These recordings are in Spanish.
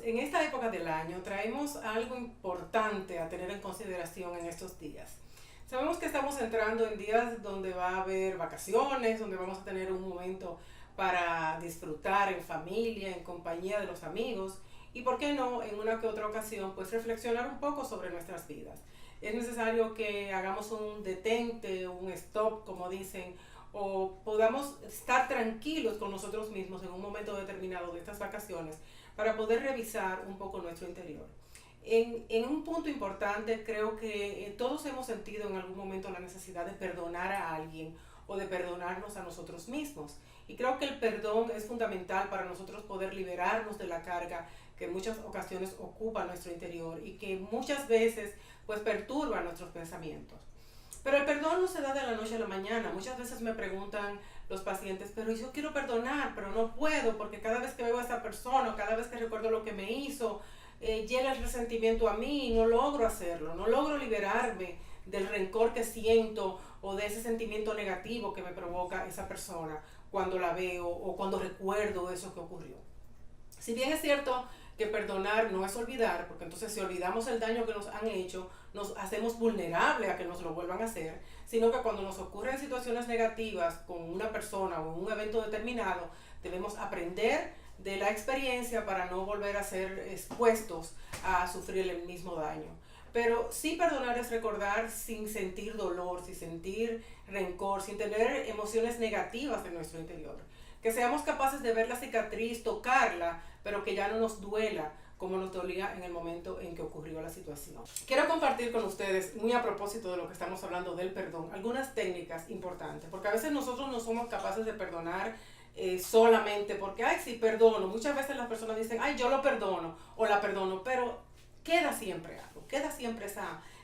en esta época del año traemos algo importante a tener en consideración en estos días. Sabemos que estamos entrando en días donde va a haber vacaciones, donde vamos a tener un momento para disfrutar en familia, en compañía de los amigos y, por qué no, en una que otra ocasión, pues reflexionar un poco sobre nuestras vidas. Es necesario que hagamos un detente, un stop, como dicen, o podamos estar tranquilos con nosotros mismos en un momento determinado de estas vacaciones para poder revisar un poco nuestro interior. En un punto importante, creo que todos hemos sentido en algún momento la necesidad de perdonar a alguien o de perdonarnos a nosotros mismos. Y creo que el perdón es fundamental para nosotros poder liberarnos de la carga que en muchas ocasiones ocupa nuestro interior y que muchas veces pues perturba nuestros pensamientos. Pero el perdón no se da de la noche a la mañana. Muchas veces me preguntan los pacientes, pero yo quiero perdonar, pero no puedo porque cada vez que veo a esa persona, o cada vez que recuerdo lo que me hizo, llega el resentimiento a mí y no logro hacerlo, no logro liberarme del rencor que siento o de ese sentimiento negativo que me provoca esa persona cuando la veo o cuando recuerdo eso que ocurrió. Si bien es cierto que perdonar no es olvidar, porque entonces si olvidamos el daño que nos han hecho, nos hacemos vulnerables a que nos lo vuelvan a hacer, sino que cuando nos ocurren situaciones negativas con una persona o un evento determinado, debemos aprender de la experiencia para no volver a ser expuestos a sufrir el mismo daño. Pero sí, perdonar es recordar sin sentir dolor, sin sentir rencor, sin tener emociones negativas en nuestro interior. Que seamos capaces de ver la cicatriz, tocarla, pero que ya no nos duela como nos dolía en el momento en que ocurrió la situación. Quiero compartir con ustedes, muy a propósito de lo que estamos hablando del perdón, algunas técnicas importantes, porque a veces nosotros no somos capaces de perdonar solamente porque, ay, sí, perdono. Muchas veces las personas dicen, ay, yo lo perdono o la perdono, pero queda siempre algo, queda siempre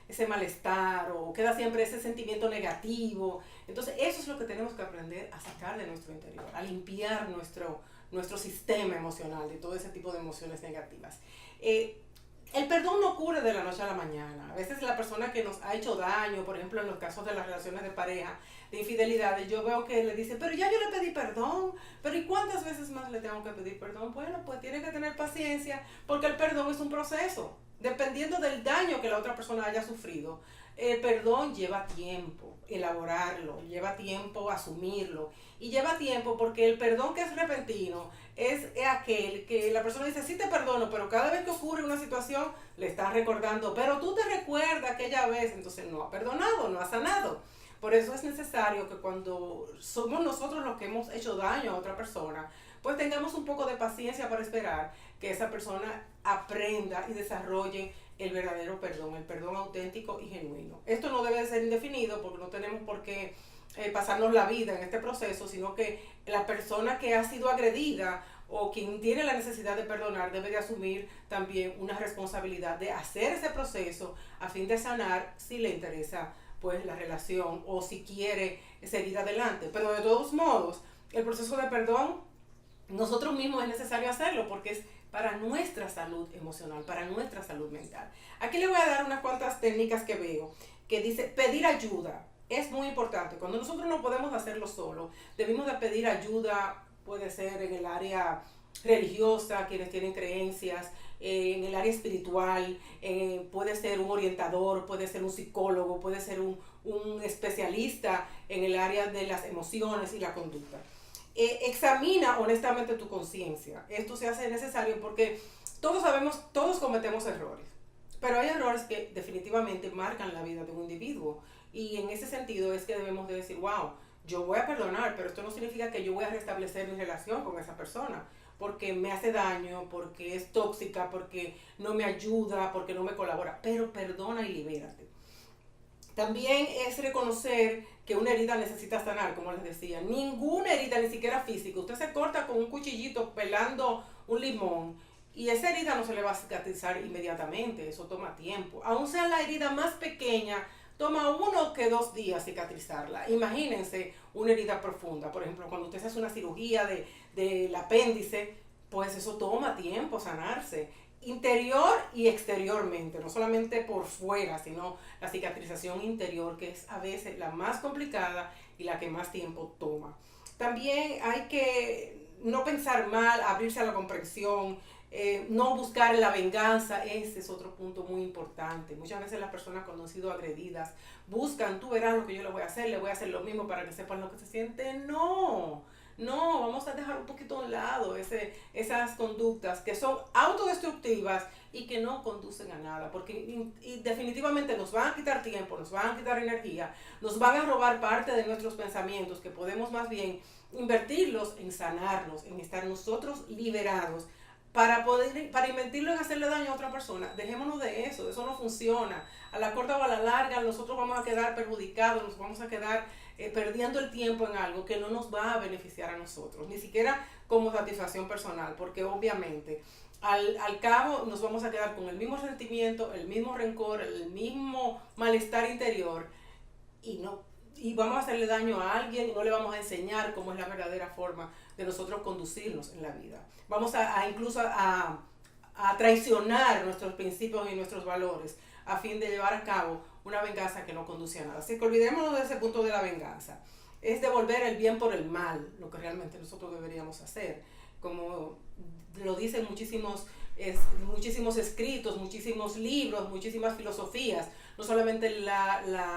ese malestar o queda siempre ese sentimiento negativo. Entonces eso es lo que tenemos que aprender a sacar de nuestro interior, a limpiar nuestro sistema emocional de todo ese tipo de emociones negativas. El perdón no ocurre de la noche a la mañana. A veces la persona que nos ha hecho daño, por ejemplo en los casos de las relaciones de pareja, de infidelidades, yo veo que le dicen, pero ya yo le pedí perdón, pero ¿y cuántas veces más le tengo que pedir perdón? Bueno, pues tiene que tener paciencia porque el perdón es un proceso. Dependiendo del daño que la otra persona haya sufrido, el perdón lleva tiempo elaborarlo, lleva tiempo asumirlo y lleva tiempo porque el perdón que es repentino es aquel que la persona dice, sí te perdono, pero cada vez que ocurre una situación le estás recordando, pero tú te recuerdas aquella vez, entonces no ha perdonado, no ha sanado. Por eso es necesario que cuando somos nosotros los que hemos hecho daño a otra persona, pues tengamos un poco de paciencia para esperar que esa persona aprenda y desarrolle el verdadero perdón, el perdón auténtico y genuino. Esto no debe de ser indefinido porque no tenemos por qué pasarnos la vida en este proceso, sino que la persona que ha sido agredida o quien tiene la necesidad de perdonar debe de asumir también una responsabilidad de hacer ese proceso a fin de sanar si le interesa pues la relación o si quiere seguir adelante. Pero de todos modos, el proceso de perdón nosotros mismos es necesario hacerlo porque es para nuestra salud emocional, para nuestra salud mental. Aquí le voy a dar unas cuantas técnicas que veo, que dice pedir ayuda. Es muy importante. Cuando nosotros no podemos hacerlo solo, debemos de pedir ayuda, puede ser en el área religiosa, quienes tienen creencias, en el área espiritual, puede ser un orientador, puede ser un psicólogo, puede ser un especialista en el área de las emociones y la conducta. Examina honestamente tu conciencia. Esto se hace necesario porque todos sabemos, todos cometemos errores, pero hay errores que definitivamente marcan la vida de un individuo y en ese sentido es que debemos de decir, wow, yo voy a perdonar, pero esto no significa que yo voy a restablecer mi relación con esa persona porque me hace daño, porque es tóxica, porque no me ayuda, porque no me colabora, pero perdona y libérate. También es reconocer que una herida necesita sanar, como les decía. Ninguna herida, ni siquiera física. Usted se corta con un cuchillito pelando un limón y esa herida no se le va a cicatrizar inmediatamente. Eso toma tiempo. Aun sea la herida más pequeña, toma 1 que 2 días cicatrizarla. Imagínense una herida profunda. Por ejemplo, cuando usted se hace una cirugía del apéndice, pues eso toma tiempo sanarse interior y exteriormente, no solamente por fuera, sino la cicatrización interior, que es a veces la más complicada y la que más tiempo toma. También hay que no pensar mal, abrirse a la comprensión, no buscar la venganza, ese es otro punto muy importante. Muchas veces las personas cuando han sido agredidas buscan, tú verás lo que yo le voy a hacer lo mismo para que sepan lo que se siente. No, no, vamos a dejar un poquito a un lado esas conductas que son autodestructivas y que no conducen a nada, porque y definitivamente nos van a quitar tiempo, nos van a quitar energía, nos van a robar parte de nuestros pensamientos que podemos más bien invertirlos en sanarnos, en estar nosotros liberados para invertirlo en hacerle daño a otra persona. Dejémonos de eso no funciona. A la corta o a la larga nosotros vamos a quedar perjudicados, nos vamos a quedar perdiendo el tiempo en algo que no nos va a beneficiar a nosotros, ni siquiera como satisfacción personal, porque obviamente al cabo nos vamos a quedar con el mismo sentimiento, el mismo rencor, el mismo malestar interior y no y vamos a hacerle daño a alguien y no le vamos a enseñar cómo es la verdadera forma de nosotros conducirnos en la vida. Vamos a incluso a traicionar nuestros principios y nuestros valores a fin de llevar a cabo una venganza que no conduce a nada. Así que olvidémonos de ese punto de la venganza. Es devolver el bien por el mal, lo que realmente nosotros deberíamos hacer. Como lo dicen muchísimos escritos, muchísimos libros, muchísimas filosofías, no solamente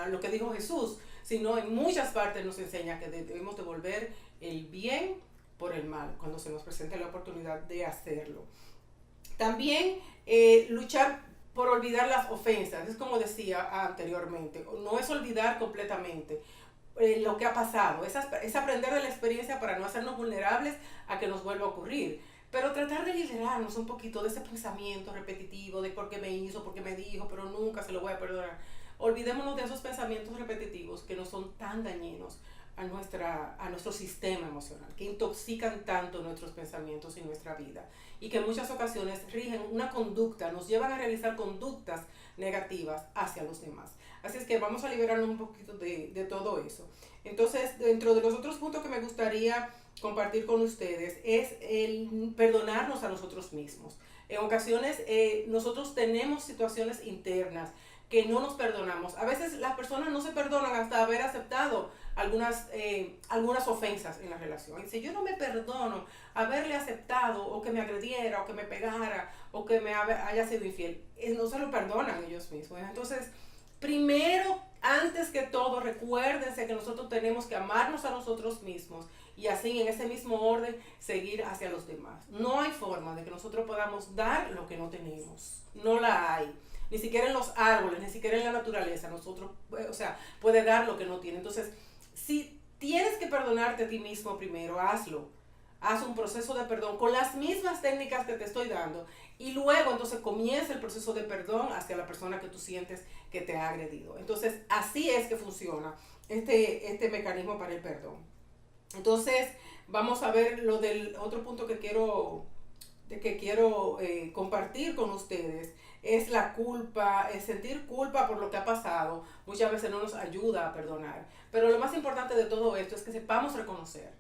lo que dijo Jesús, sino en muchas partes nos enseña que debemos devolver el bien por el mal cuando se nos presente la oportunidad de hacerlo. También luchar por olvidar las ofensas, es como decía anteriormente, no es olvidar completamente lo que ha pasado, es aprender de la experiencia para no hacernos vulnerables a que nos vuelva a ocurrir. Pero tratar de liberarnos un poquito de ese pensamiento repetitivo de por qué me hizo, por qué me dijo, pero nunca se lo voy a perdonar. Olvidémonos de esos pensamientos repetitivos que no son tan dañinos a nuestro sistema emocional, que intoxican tanto nuestros pensamientos y nuestra vida, y que en muchas ocasiones rigen una conducta, nos llevan a realizar conductas negativas hacia los demás. Así es que vamos a liberarnos un poquito de todo eso. Entonces, dentro de los otros puntos que me gustaría compartir con ustedes es el perdonarnos a nosotros mismos. En ocasiones nosotros tenemos situaciones internas que no nos perdonamos. A veces las personas no se perdonan hasta haber aceptado algunas ofensas en la relación. Y si yo no me perdono haberle aceptado o que me agrediera o que me pegara o que me haya sido infiel, no se lo perdonan ellos mismos. Entonces, primero, antes que todo, recuérdense que nosotros tenemos que amarnos a nosotros mismos y así en ese mismo orden seguir hacia los demás. No hay forma de que nosotros podamos dar lo que no tenemos. No la hay. Ni siquiera en los árboles, ni siquiera en la naturaleza. Nosotros, puede dar lo que no tiene. Entonces, si tienes que perdonarte a ti mismo primero, hazlo. Haz un proceso de perdón con las mismas técnicas que te estoy dando y luego entonces comienza el proceso de perdón hacia la persona que tú sientes que te ha agredido. Entonces, así es que funciona este mecanismo para el perdón. Entonces, vamos a ver lo del otro punto que quiero compartir con ustedes. Es la culpa, es sentir culpa por lo que ha pasado. Muchas veces no nos ayuda a perdonar. Pero lo más importante de todo esto es que sepamos reconocer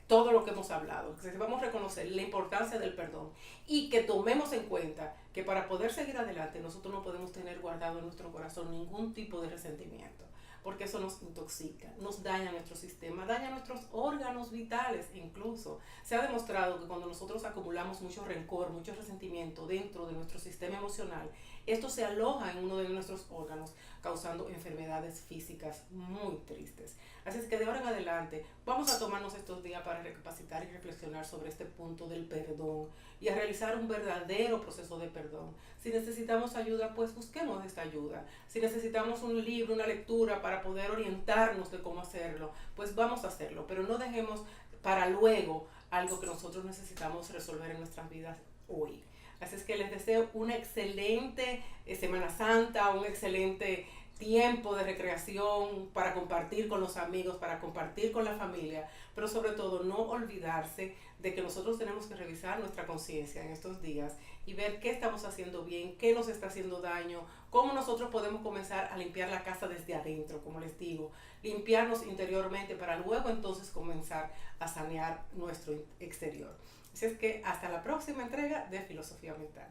todo lo que hemos hablado, que sepamos reconocer la importancia del perdón y que tomemos en cuenta que para poder seguir adelante nosotros no podemos tener guardado en nuestro corazón ningún tipo de resentimiento, porque eso nos intoxica, nos daña nuestro sistema, daña nuestros órganos vitales. Incluso se ha demostrado que cuando nosotros acumulamos mucho rencor, mucho resentimiento dentro de nuestro sistema emocional, esto se aloja en uno de nuestros órganos, causando enfermedades físicas muy tristes. Así es que de ahora en adelante vamos a tomarnos estos días para recapacitar y reflexionar sobre este punto del perdón y a realizar un verdadero proceso de perdón. Si necesitamos ayuda, pues busquemos esta ayuda. Si necesitamos un libro, una lectura para poder orientarnos de cómo hacerlo, pues vamos a hacerlo. Pero no dejemos para luego algo que nosotros necesitamos resolver en nuestras vidas hoy. Así es que les deseo una excelente Semana Santa, un excelente tiempo de recreación para compartir con los amigos, para compartir con la familia, pero sobre todo no olvidarse de que nosotros tenemos que revisar nuestra conciencia en estos días y ver qué estamos haciendo bien, qué nos está haciendo daño, cómo nosotros podemos comenzar a limpiar la casa desde adentro, como les digo, limpiarnos interiormente para luego entonces comenzar a sanear nuestro exterior. Así es que hasta la próxima entrega de Filosofía Mental.